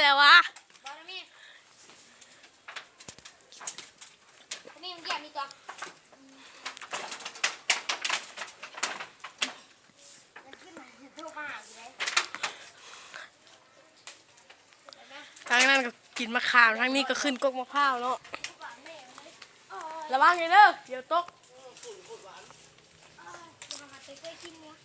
แล้ววะบอลนี่นี่มันแย่มีตัวมันขึ้นมาตัวบ้าอยู่เลยทางนั้นก็กินมะขามทางนี้ก็ขึ้นกกมะพร้าวเนาะระวังเลยเด้อเดี๋ยวตกมาเตะกินเนี่ย